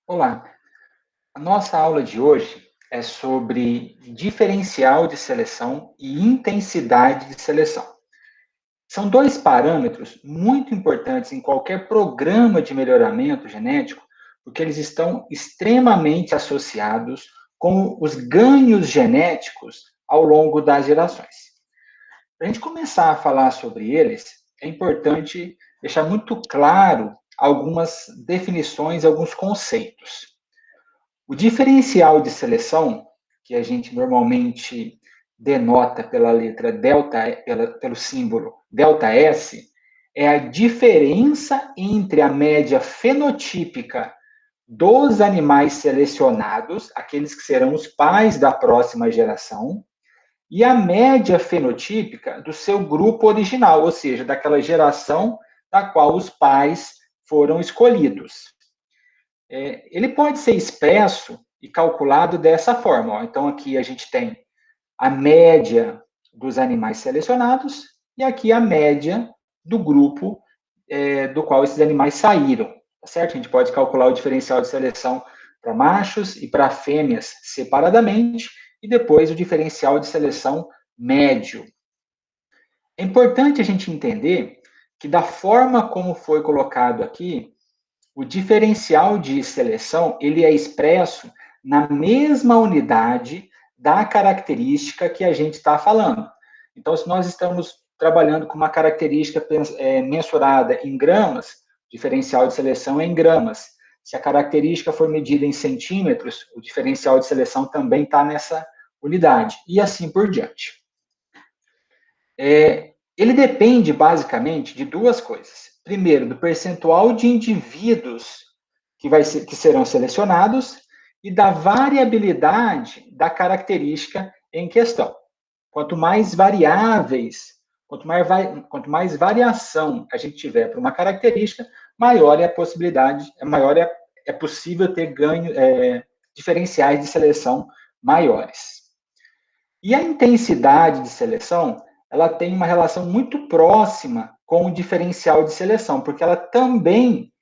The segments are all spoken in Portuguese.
Olá, a nossa aula de hoje é sobre diferencial de seleção e intensidade de seleção. São dois parâmetros muito importantes em qualquer programa de melhoramento genético, porque eles estão extremamente associados com os ganhos genéticos ao longo das gerações. Para a gente começar a falar sobre eles, é importante deixar muito claro algumas definições, alguns conceitos. O diferencial de seleção, que a gente normalmente denota pela letra delta, pelo símbolo delta S, é a diferença entre a média fenotípica dos animais selecionados, aqueles que serão os pais da próxima geração, e a média fenotípica do seu grupo original, ou seja, daquela geração da qual os pais foram escolhidos. Ele pode ser expresso e calculado dessa forma. Ó. Então, aqui a gente tem a média dos animais selecionados e aqui a média do grupo do qual esses animais saíram. Tá certo? A gente pode calcular o diferencial de seleção para machos e para fêmeas separadamente e depois o diferencial de seleção médio. É importante a gente entender que da forma como foi colocado aqui, o diferencial de seleção, ele é expresso na mesma unidade da característica que a gente está falando. Então, se nós estamos trabalhando com uma característica mensurada em gramas, o diferencial de seleção é em gramas. Se a característica for medida em centímetros, o diferencial de seleção também está nessa unidade, e assim por diante. Ele depende, basicamente, de duas coisas. Primeiro, do percentual de indivíduos que serão selecionados e da variabilidade da característica em questão. Quanto mais variáveis, quanto mais variação a gente tiver para uma característica, maior é a possibilidade, é possível ter diferenciais de seleção maiores. E a intensidade de seleção, ela tem uma relação muito próxima com o diferencial de seleção, porque ela também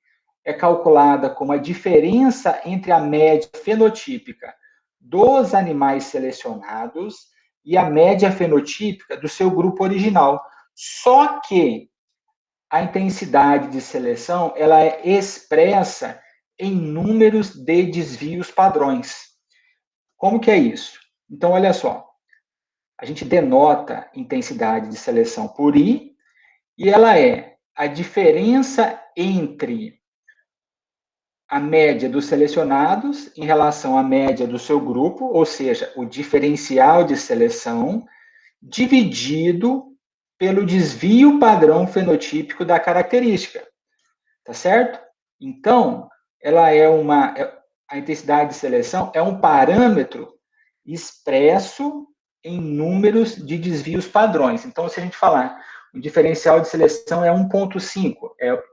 é calculada como a diferença entre a média fenotípica dos animais selecionados e a média fenotípica do seu grupo original. Só que a intensidade de seleção, ela é expressa em números de desvios padrões. Como que é isso? Então, olha só, a gente denota intensidade de seleção por I, e ela é a diferença entre a média dos selecionados em relação à média do seu grupo, ou seja, o diferencial de seleção, dividido pelo desvio padrão fenotípico da característica. Tá certo? Então, a intensidade de seleção é um parâmetro expresso em números de desvios padrões. Então, se a gente falar o diferencial de seleção é 1,5,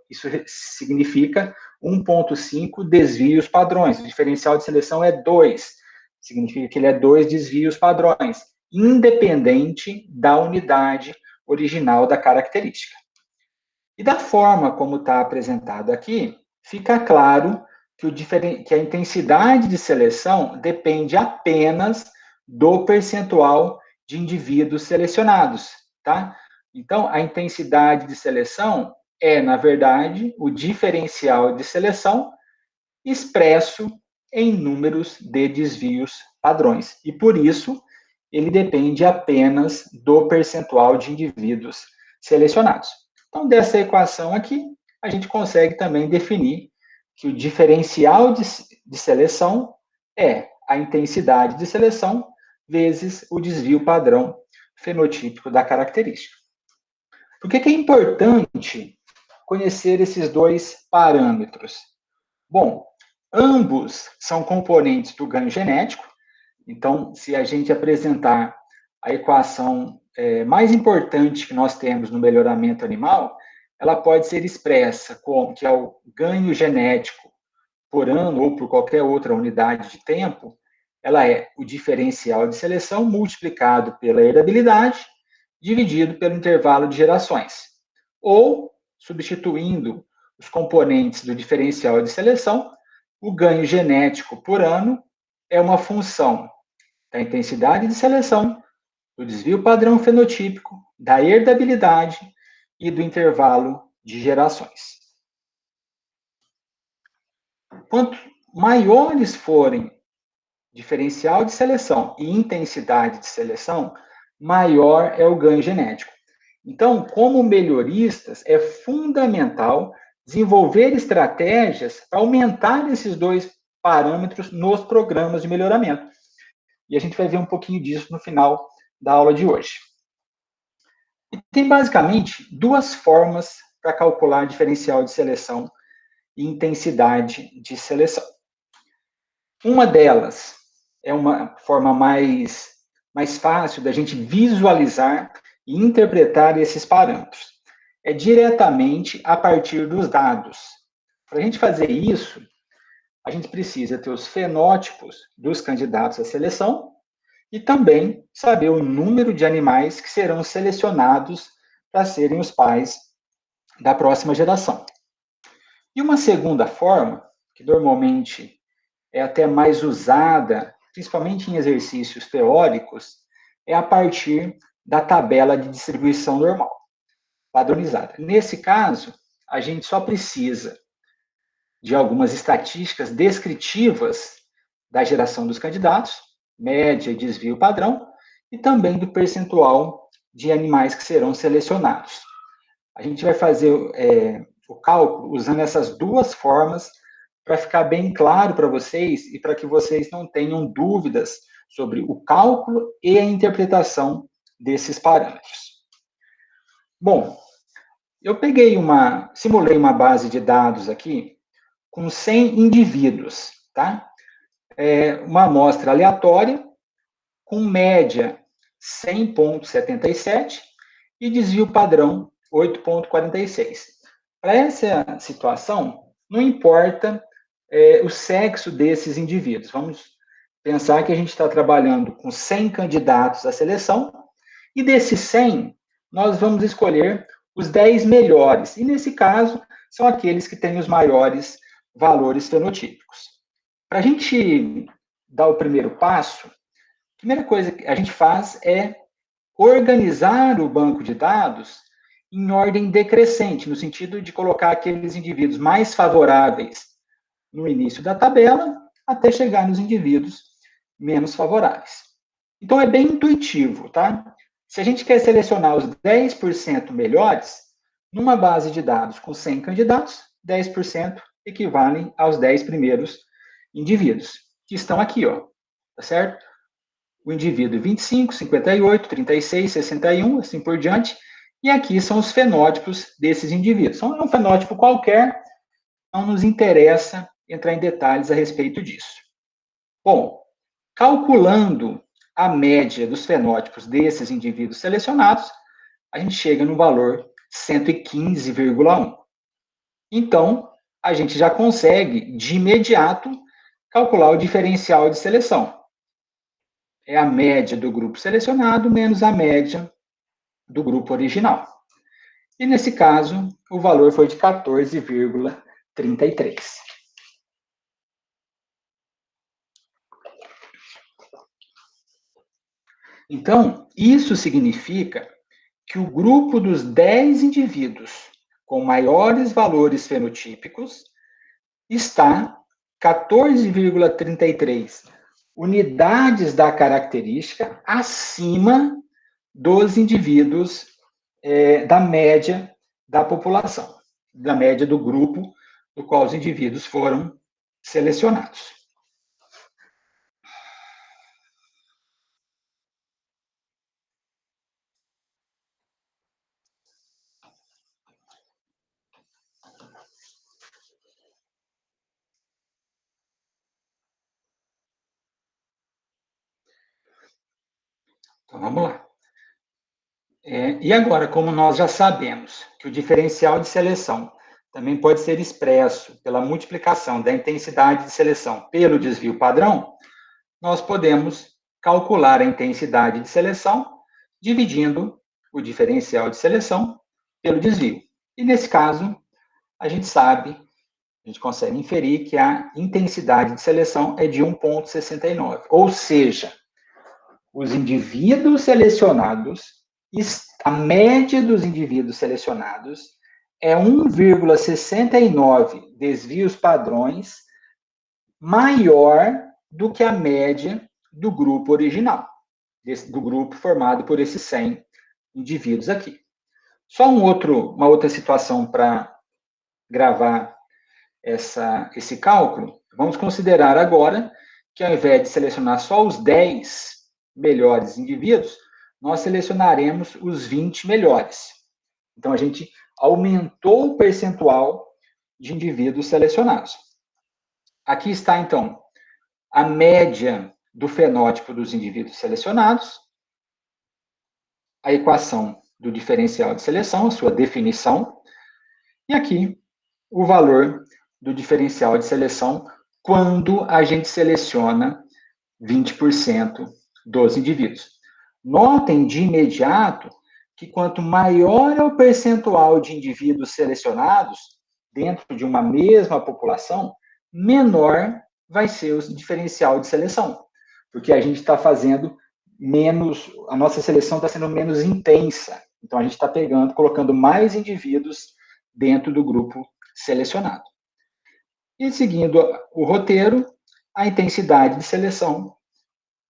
isso significa 1,5 desvios padrões. O diferencial de seleção é 2, significa que ele é 2 desvios padrões, independente da unidade original da característica. E da forma como está apresentado aqui, fica claro que a intensidade de seleção depende apenas do percentual de indivíduos selecionados, tá? Então, a intensidade de seleção é, na verdade, o diferencial de seleção expresso em números de desvios padrões. E, por isso, ele depende apenas do percentual de indivíduos selecionados. Então, dessa equação aqui, a gente consegue também definir que o diferencial de seleção é a intensidade de seleção vezes o desvio padrão fenotípico da característica. Por que é importante conhecer esses dois parâmetros? Bom, ambos são componentes do ganho genético, então, se a gente apresentar a equação mais importante que nós temos no melhoramento animal, ela pode ser expressa como que é o ganho genético por ano ou por qualquer outra unidade de tempo, ela é o diferencial de seleção multiplicado pela heredabilidade dividido pelo intervalo de gerações. Ou, substituindo os componentes do diferencial de seleção, o ganho genético por ano é uma função da intensidade de seleção, do desvio padrão fenotípico, da herdabilidade e do intervalo de gerações. Quanto maiores forem diferencial de seleção e intensidade de seleção, maior é o ganho genético. Então, como melhoristas, é fundamental desenvolver estratégias para aumentar esses dois parâmetros nos programas de melhoramento. E a gente vai ver um pouquinho disso no final da aula de hoje. E tem basicamente duas formas para calcular diferencial de seleção e intensidade de seleção. Uma delas é uma forma mais fácil da gente visualizar e interpretar esses parâmetros. É diretamente a partir dos dados. Para a gente fazer isso, a gente precisa ter os fenótipos dos candidatos à seleção e também saber o número de animais que serão selecionados para serem os pais da próxima geração. E uma segunda forma, que normalmente é até mais usada, principalmente em exercícios teóricos, é a partir da tabela de distribuição normal, padronizada. Nesse caso, a gente só precisa de algumas estatísticas descritivas da geração dos candidatos, média e desvio padrão, e também do percentual de animais que serão selecionados. A gente vai fazer o cálculo usando essas duas formas para ficar bem claro para vocês e para que vocês não tenham dúvidas sobre o cálculo e a interpretação desses parâmetros. Bom, eu simulei uma base de dados aqui com 100 indivíduos, tá? Uma amostra aleatória, com média 100,77 e desvio padrão 8,46. Para essa situação, não importa o sexo desses indivíduos. Vamos pensar que a gente está trabalhando com 100 candidatos à seleção, e desses 100, nós vamos escolher os 10 melhores. E, nesse caso, são aqueles que têm os maiores valores fenotípicos. Para a gente dar o primeiro passo, a primeira coisa que a gente faz é organizar o banco de dados em ordem decrescente, no sentido de colocar aqueles indivíduos mais favoráveis no início da tabela, até chegar nos indivíduos menos favoráveis. Então, é bem intuitivo, tá? Se a gente quer selecionar os 10% melhores, numa base de dados com 100 candidatos, 10% equivalem aos 10 primeiros indivíduos, que estão aqui, ó, tá certo? O indivíduo 25, 58, 36, 61, assim por diante, e aqui são os fenótipos desses indivíduos. É um fenótipo qualquer, não nos interessa entrar em detalhes a respeito disso. Bom, calculando a média dos fenótipos desses indivíduos selecionados, a gente chega no valor 115,1. Então, a gente já consegue, de imediato, calcular o diferencial de seleção. É a média do grupo selecionado menos a média do grupo original. E, nesse caso, o valor foi de 14,33. Então, isso significa que o grupo dos 10 indivíduos com maiores valores fenotípicos está 14,33 unidades da característica acima dos indivíduos da média da população, da média do grupo do qual os indivíduos foram selecionados. Então, vamos lá. E agora, como nós já sabemos que o diferencial de seleção também pode ser expresso pela multiplicação da intensidade de seleção pelo desvio padrão, nós podemos calcular a intensidade de seleção dividindo o diferencial de seleção pelo desvio. E, nesse caso, a gente sabe a gente consegue inferir que a intensidade de seleção é de 1,69. Ou seja, os indivíduos selecionados, a média dos indivíduos selecionados é 1,69 desvios padrões maior do que a média do grupo original, do grupo formado por esses 100 indivíduos aqui. Só uma outra situação para gravar esse cálculo. Vamos considerar agora que, ao invés de selecionar só os 10 melhores indivíduos, nós selecionaremos os 20 melhores. Então, a gente aumentou o percentual de indivíduos selecionados. Aqui está, então, a média do fenótipo dos indivíduos selecionados, a equação do diferencial de seleção, a sua definição, e aqui o valor do diferencial de seleção quando a gente seleciona 20% dos indivíduos. Notem de imediato que quanto maior é o percentual de indivíduos selecionados dentro de uma mesma população, menor vai ser o diferencial de seleção, porque a gente está fazendo menos, a nossa seleção está sendo menos intensa. Então, a gente está colocando mais indivíduos dentro do grupo selecionado. E seguindo o roteiro, a intensidade de seleção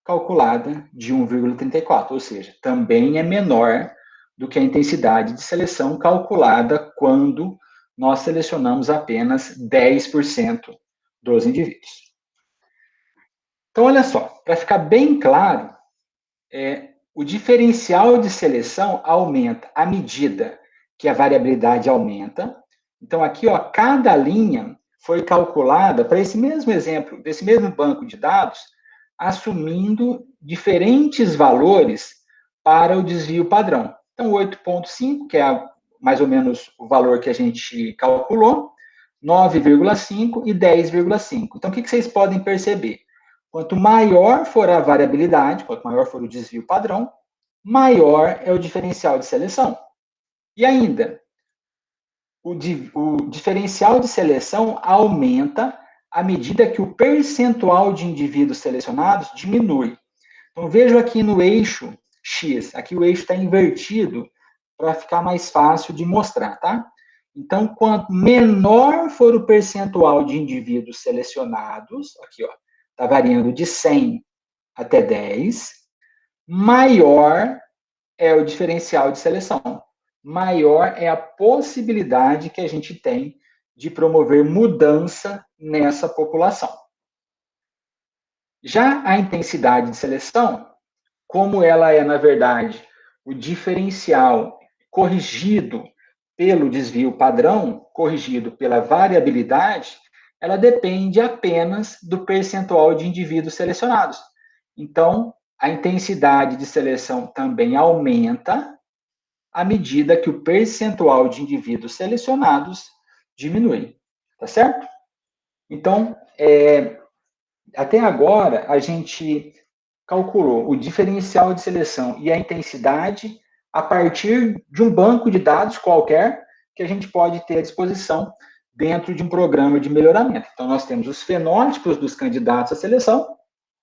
calculada de 1,34, ou seja, também é menor do que a intensidade de seleção calculada quando nós selecionamos apenas 10% dos indivíduos. Então, olha só, para ficar bem claro, o diferencial de seleção aumenta à medida que a variabilidade aumenta. Então, aqui, ó, cada linha foi calculada para esse mesmo exemplo, desse mesmo banco de dados, assumindo diferentes valores para o desvio padrão. Então, 8,5, que é mais ou menos o valor que a gente calculou, 9,5 e 10,5. Então, o que vocês podem perceber? Quanto maior for a variabilidade, quanto maior for o desvio padrão, maior é o diferencial de seleção. E ainda, o diferencial de seleção aumenta à medida que o percentual de indivíduos selecionados diminui. Então, vejo aqui no eixo X, aqui o eixo está invertido para ficar mais fácil de mostrar, tá? Então, quanto menor for o percentual de indivíduos selecionados, aqui, ó, está variando de 100 até 10, maior é o diferencial de seleção. Maior é a possibilidade que a gente tem de promover mudança nessa população. Já a intensidade de seleção, como ela é, na verdade, o diferencial corrigido pelo desvio padrão, corrigido pela variabilidade, ela depende apenas do percentual de indivíduos selecionados. Então, a intensidade de seleção também aumenta à medida que o percentual de indivíduos selecionados diminui. Tá certo? Então, até agora, a gente calculou o diferencial de seleção e a intensidade a partir de um banco de dados qualquer que a gente pode ter à disposição dentro de um programa de melhoramento. Então, nós temos os fenótipos dos candidatos à seleção,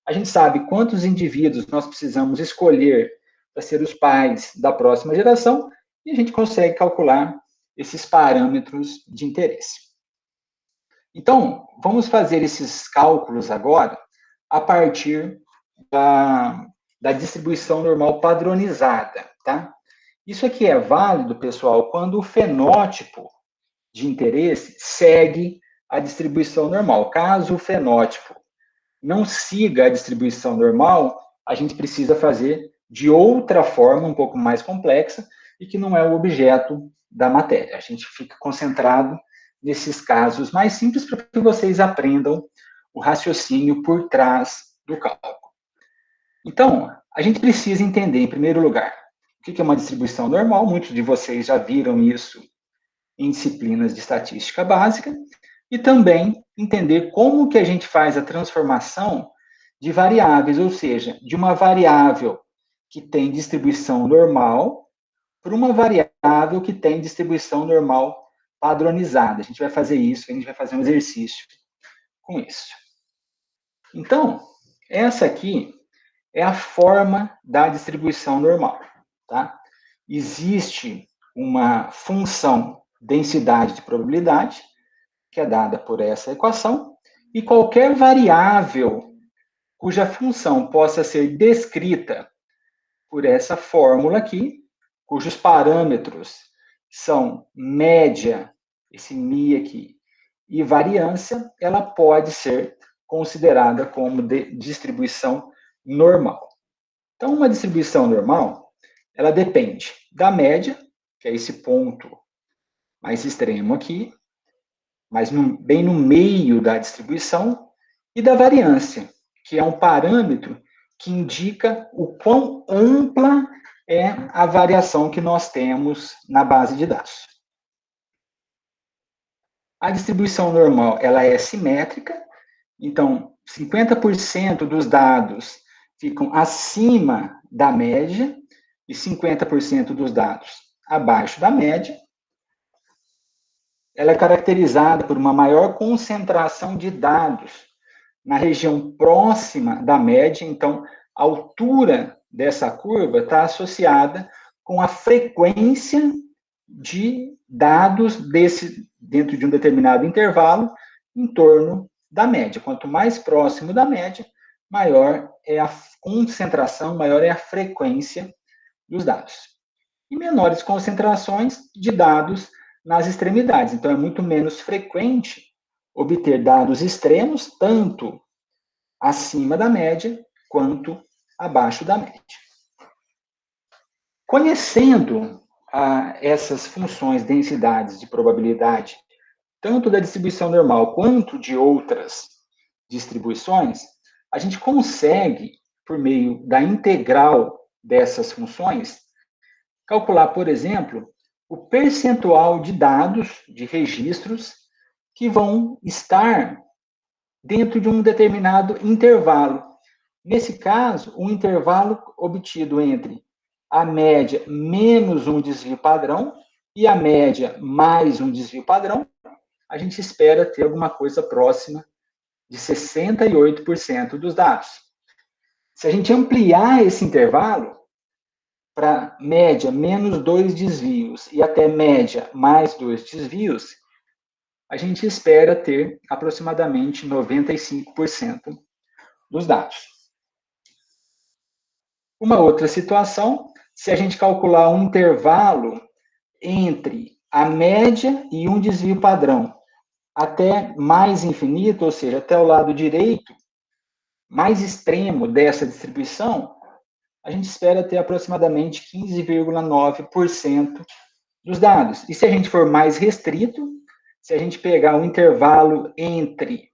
a gente sabe quantos indivíduos nós precisamos escolher para ser os pais da próxima geração, e a gente consegue calcular esses parâmetros de interesse. Então, vamos fazer esses cálculos agora a partir da distribuição normal padronizada, tá? Isso aqui é válido, pessoal, quando o fenótipo de interesse segue a distribuição normal. Caso o fenótipo não siga a distribuição normal, a gente precisa fazer de outra forma, um pouco mais complexa, e que não é o objeto da matéria. A gente fica concentrado nesses casos mais simples para que vocês aprendam o raciocínio por trás do cálculo. Então, a gente precisa entender, em primeiro lugar, o que é uma distribuição normal. Muitos de vocês já viram isso em disciplinas de estatística básica, e também entender como que a gente faz a transformação de variáveis, ou seja, de uma variável que tem distribuição normal para uma variável que tem distribuição normal padronizada. A gente vai fazer isso, a gente vai fazer um exercício com isso. Então, essa aqui é a forma da distribuição normal, tá? Existe uma função densidade de probabilidade, que é dada por essa equação, e qualquer variável cuja função possa ser descrita por essa fórmula aqui, cujos parâmetros são média, esse μ aqui, e variância, ela pode ser considerada como distribuição normal. Então, uma distribuição normal, ela depende da média, que é esse ponto mais extremo aqui, mas bem no meio da distribuição, e da variância, que é um parâmetro que indica o quão ampla é a variação que nós temos na base de dados. A distribuição normal, ela é simétrica, então 50% dos dados ficam acima da média e 50% dos dados abaixo da média. Ela é caracterizada por uma maior concentração de dados na região próxima da média, então a altura dessa curva está associada com a frequência de dados dentro de um determinado intervalo em torno da média. Quanto mais próximo da média, maior é a concentração, maior é a frequência dos dados. E menores concentrações de dados nas extremidades. Então, é muito menos frequente obter dados extremos, tanto acima da média quanto abaixo da média. Conhecendo essas funções, densidades de probabilidade, tanto da distribuição normal quanto de outras distribuições, a gente consegue, por meio da integral dessas funções, calcular, por exemplo, o percentual de dados, de registros, que vão estar dentro de um determinado intervalo. Nesse caso, um intervalo obtido entre a média menos um desvio padrão e a média mais um desvio padrão, a gente espera ter alguma coisa próxima de 68% dos dados. Se a gente ampliar esse intervalo para média menos 2 desvios e até média mais 2 desvios, a gente espera ter aproximadamente 95% dos dados. Uma outra situação, se a gente calcular um intervalo entre a média e um desvio padrão até mais infinito, ou seja, até o lado direito, mais extremo dessa distribuição, a gente espera ter aproximadamente 15,9% dos dados. E se a gente for mais restrito, se a gente pegar o intervalo entre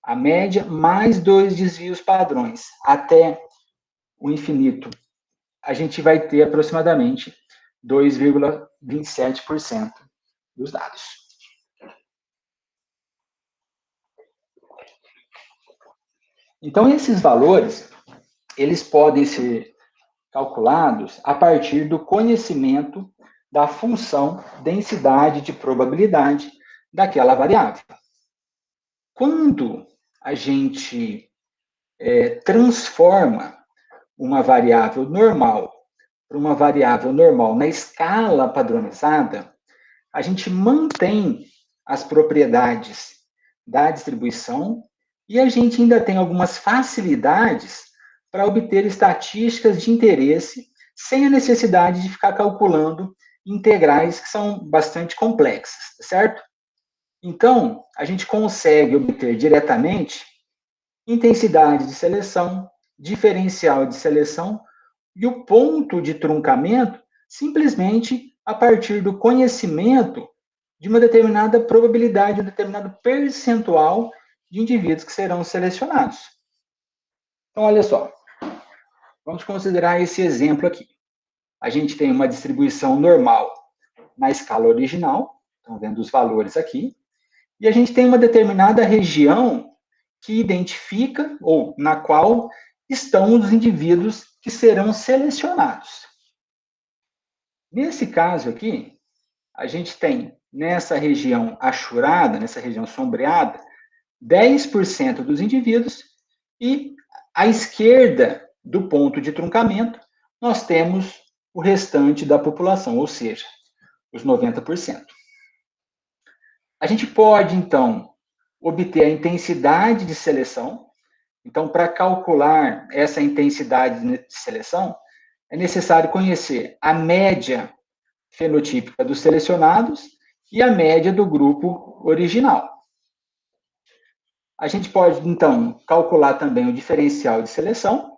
a média mais 2 desvios padrões até o infinito, a gente vai ter aproximadamente 2,27% dos dados. Então, esses valores, eles podem ser calculados a partir do conhecimento da função densidade de probabilidade daquela variável. Quando a gente transforma uma variável normal para uma variável normal na escala padronizada, a gente mantém as propriedades da distribuição e a gente ainda tem algumas facilidades para obter estatísticas de interesse sem a necessidade de ficar calculando integrais que são bastante complexas, certo? Então, a gente consegue obter diretamente intensidade de seleção, diferencial de seleção e o ponto de truncamento simplesmente a partir do conhecimento de uma determinada probabilidade, um determinado percentual de indivíduos que serão selecionados. Então, olha só, vamos considerar esse exemplo aqui. A gente tem uma distribuição normal na escala original, estão vendo os valores aqui, e a gente tem uma determinada região que identifica, ou na qual estão os indivíduos que serão selecionados. Nesse caso aqui, a gente tem nessa região achurada, nessa região sombreada, 10% dos indivíduos, e à esquerda do ponto de truncamento, nós temos o restante da população, ou seja, os 90%. A gente pode, então, obter a intensidade de seleção. Então, para calcular essa intensidade de seleção, é necessário conhecer a média fenotípica dos selecionados e a média do grupo original. A gente pode, então, calcular também o diferencial de seleção,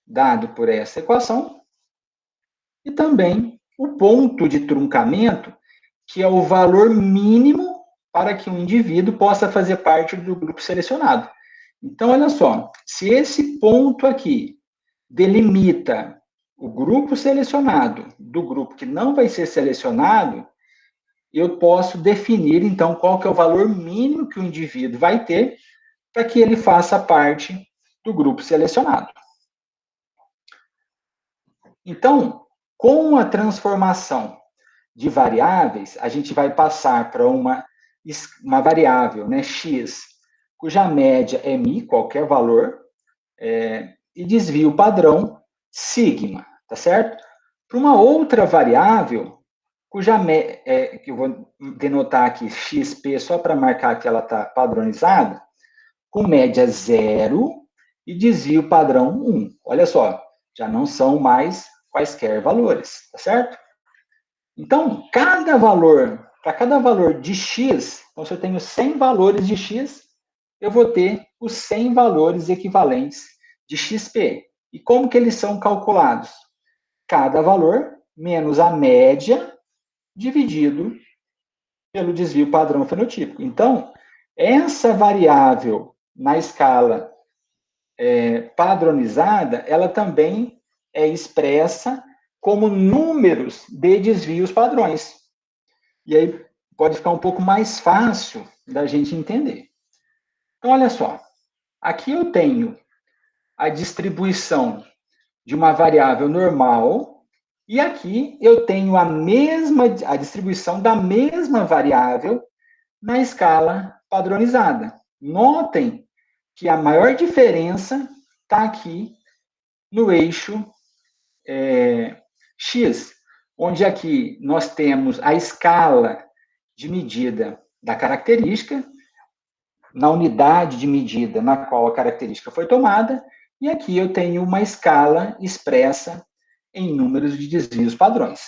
dado por essa equação, e também o ponto de truncamento, que é o valor mínimo para que um indivíduo possa fazer parte do grupo selecionado. Então, olha só, se esse ponto aqui delimita o grupo selecionado do grupo que não vai ser selecionado, eu posso definir, então, qual que é o valor mínimo que o indivíduo vai ter para que ele faça parte do grupo selecionado. Então, com a transformação de variáveis, a gente vai passar para uma variável, né, x, cuja média é mi, qualquer valor, e desvio padrão, sigma, tá certo? Para uma outra variável, que eu vou denotar aqui xp só para marcar que ela está padronizada, com média 0 e desvio padrão 1. Olha só, já não são mais quaisquer valores, tá certo? Então, para cada valor de x, então se eu tenho 100 valores de x, eu vou ter os 100 valores equivalentes de xp. E como que eles são calculados? Cada valor menos a média dividido pelo desvio padrão fenotípico. Então, essa variável na escala padronizada, ela também é expressa como números de desvios padrões. E aí pode ficar um pouco mais fácil da gente entender. Então, olha só. Aqui eu tenho a distribuição de uma variável normal, e aqui eu tenho a distribuição da mesma variável na escala padronizada. Notem que a maior diferença está aqui no eixo x, onde aqui nós temos a escala de medida da característica, na unidade de medida na qual a característica foi tomada, e aqui eu tenho uma escala expressa em números de desvios padrões.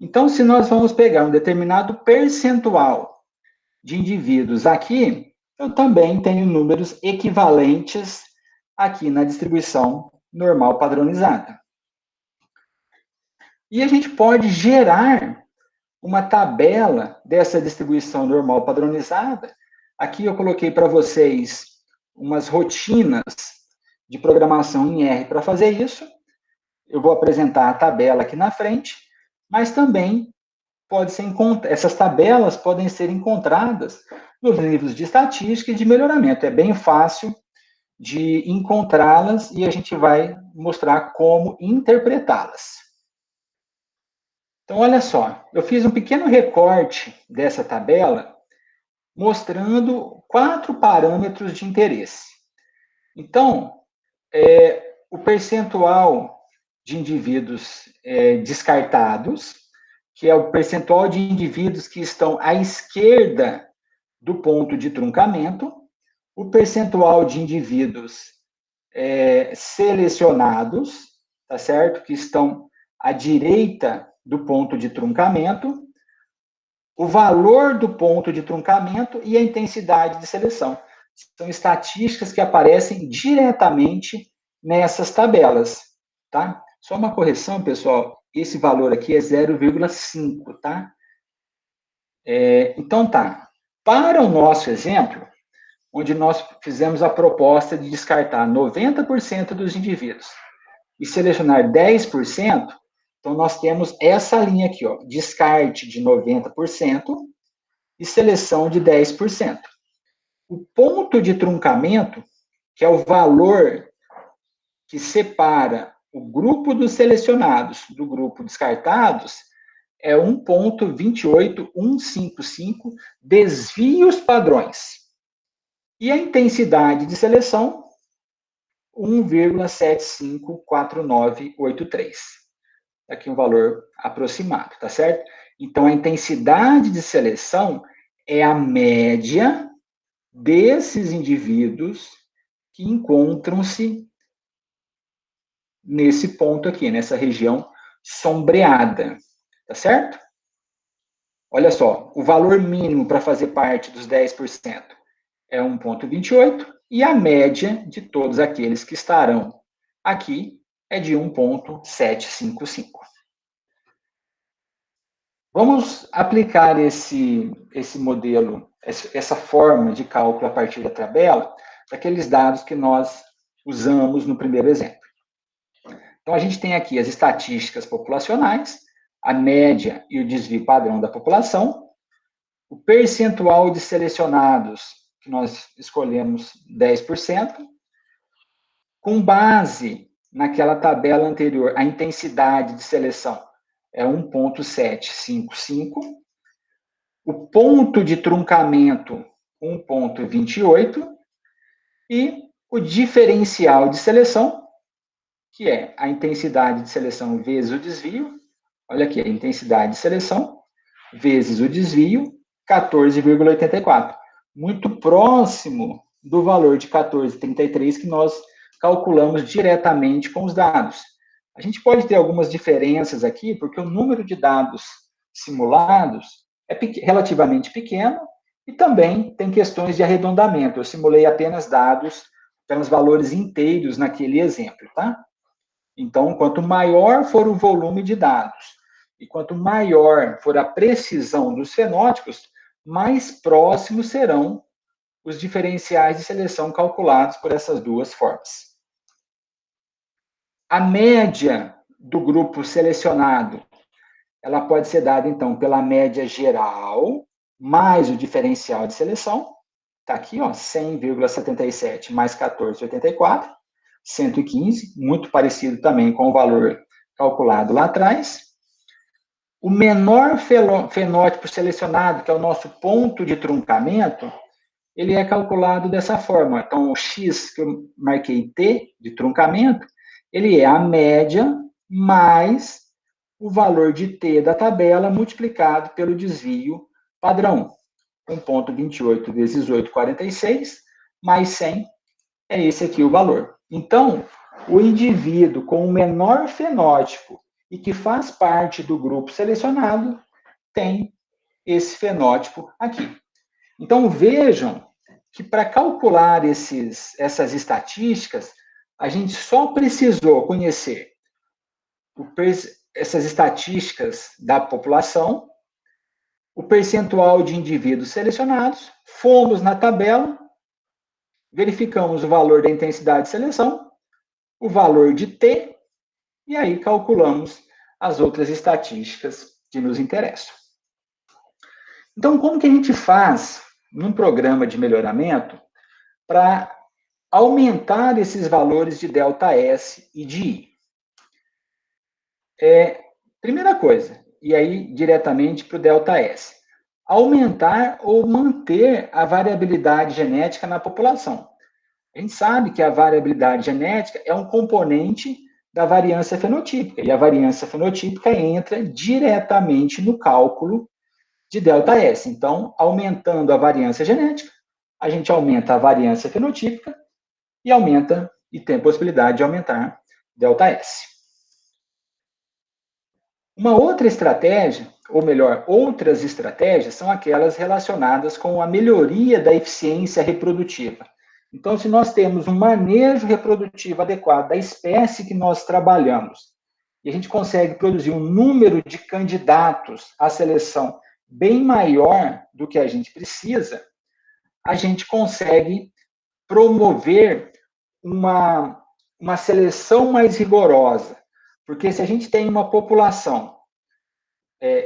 Então, se nós vamos pegar um determinado percentual de indivíduos aqui, eu também tenho números equivalentes aqui na distribuição normal padronizada. E a gente pode gerar uma tabela dessa distribuição normal padronizada. Aqui eu coloquei para vocês umas rotinas de programação em R para fazer isso. Eu vou apresentar a tabela aqui na frente, mas também essas tabelas podem ser encontradas nos livros de estatística e de melhoramento. É bem fácil de encontrá-las e a gente vai mostrar como interpretá-las. Então, olha só, eu fiz um pequeno recorte dessa tabela mostrando 4 parâmetros de interesse. Então, o percentual de indivíduos descartados, que é o percentual de indivíduos que estão à esquerda do ponto de truncamento, o percentual de indivíduos selecionados, tá certo? Que estão à direita do ponto de truncamento, o valor do ponto de truncamento e a intensidade de seleção. São estatísticas que aparecem diretamente nessas tabelas, tá? Só uma correção, pessoal, esse valor aqui é 0,5, tá? Então, tá. Para o nosso exemplo, onde nós fizemos a proposta de descartar 90% dos indivíduos e selecionar 10%, então nós temos essa linha aqui, ó, descarte de 90% e seleção de 10%. O ponto de truncamento, que é o valor que separa o grupo dos selecionados do grupo descartados, é 1.28155 desvios padrões. E a intensidade de seleção, 1,754983. Aqui um valor aproximado, tá certo? Então, a intensidade de seleção é a média desses indivíduos que encontram-se nesse ponto aqui, nessa região sombreada, tá certo? Olha só, o valor mínimo para fazer parte dos 10% é 1,28 e a média de todos aqueles que estarão aqui é de 1,755. Vamos aplicar esse modelo, essa forma de cálculo a partir da tabela, daqueles dados que nós usamos no primeiro exemplo. Então, a gente tem aqui as estatísticas populacionais, a média e o desvio padrão da população, o percentual de selecionados, que nós escolhemos 10%, com base naquela tabela anterior, a intensidade de seleção é 1,755, o ponto de truncamento 1,28 e o diferencial de seleção, que é a intensidade de seleção vezes o desvio. Olha aqui, a intensidade de seleção vezes o desvio, 14,84. Muito próximo do valor de 14,33 que nós calculamos diretamente com os dados. A gente pode ter algumas diferenças aqui, porque o número de dados simulados é relativamente pequeno e também tem questões de arredondamento. Eu simulei apenas dados, apenas valores inteiros naquele exemplo, tá? Então, quanto maior for o volume de dados e quanto maior for a precisão dos fenótipos, mais próximos serão os diferenciais de seleção calculados por essas duas formas. A média do grupo selecionado, ela pode ser dada, então, pela média geral, mais o diferencial de seleção. Está aqui, ó, 100,77 mais 14,84. 115, muito parecido também com o valor calculado lá atrás. O menor fenótipo selecionado, que é o nosso ponto de truncamento, ele é calculado dessa forma. Então, o X, que eu marquei T, de truncamento, ele é a média mais o valor de T da tabela multiplicado pelo desvio padrão. 1,28 vezes 8,46, mais 100, é esse aqui o valor. Então, o indivíduo com o menor fenótipo e que faz parte do grupo selecionado tem esse fenótipo aqui. Então, vejam que para calcular essas estatísticas, a gente só precisou conhecer essas estatísticas da população, o percentual de indivíduos selecionados, fomos na tabela, verificamos o valor da intensidade de seleção, o valor de T, e aí calculamos as outras estatísticas que nos interessam. Então, como que a gente faz num programa de melhoramento para aumentar esses valores de ΔS e de I? Primeira coisa, e aí diretamente para o ΔS, aumentar ou manter a variabilidade genética na população. A gente sabe que a variabilidade genética é um componente da variância fenotípica, e a variância fenotípica entra diretamente no cálculo de ΔS. Então, aumentando a variância genética, a gente aumenta a variância fenotípica e tem a possibilidade de aumentar ΔS. Uma outra estratégia, ou melhor, outras estratégias, são aquelas relacionadas com a melhoria da eficiência reprodutiva. Então, se nós temos um manejo reprodutivo adequado da espécie que nós trabalhamos, e a gente consegue produzir um número de candidatos à seleção bem maior do que a gente precisa, a gente consegue promover uma seleção mais rigorosa. Porque se a gente tem uma população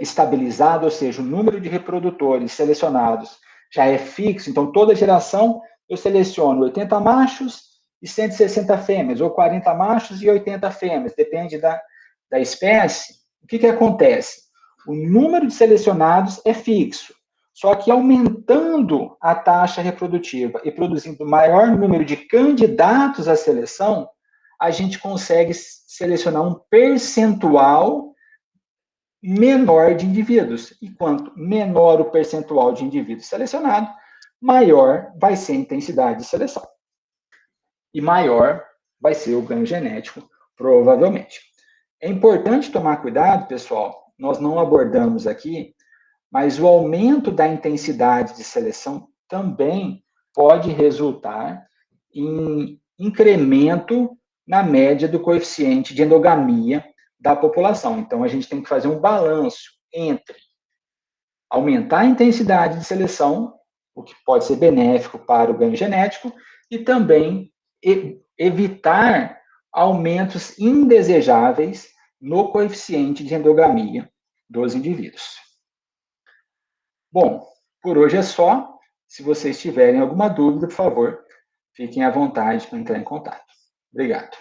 estabilizada, ou seja, o número de reprodutores selecionados já é fixo, então toda geração eu seleciono 80 machos e 160 fêmeas, ou 40 machos e 80 fêmeas, depende da espécie. O que acontece? O número de selecionados é fixo. Só que aumentando a taxa reprodutiva e produzindo maior número de candidatos à seleção, a gente consegue selecionar um percentual menor de indivíduos. E quanto menor o percentual de indivíduos selecionados, maior vai ser a intensidade de seleção. E maior vai ser o ganho genético, provavelmente. É importante tomar cuidado, pessoal, nós não abordamos aqui, mas o aumento da intensidade de seleção também pode resultar em incremento na média do coeficiente de endogamia da população. Então, a gente tem que fazer um balanço entre aumentar a intensidade de seleção, o que pode ser benéfico para o ganho genético, e também evitar aumentos indesejáveis no coeficiente de endogamia dos indivíduos. Bom, por hoje é só. Se vocês tiverem alguma dúvida, por favor, fiquem à vontade para entrar em contato. Obrigado.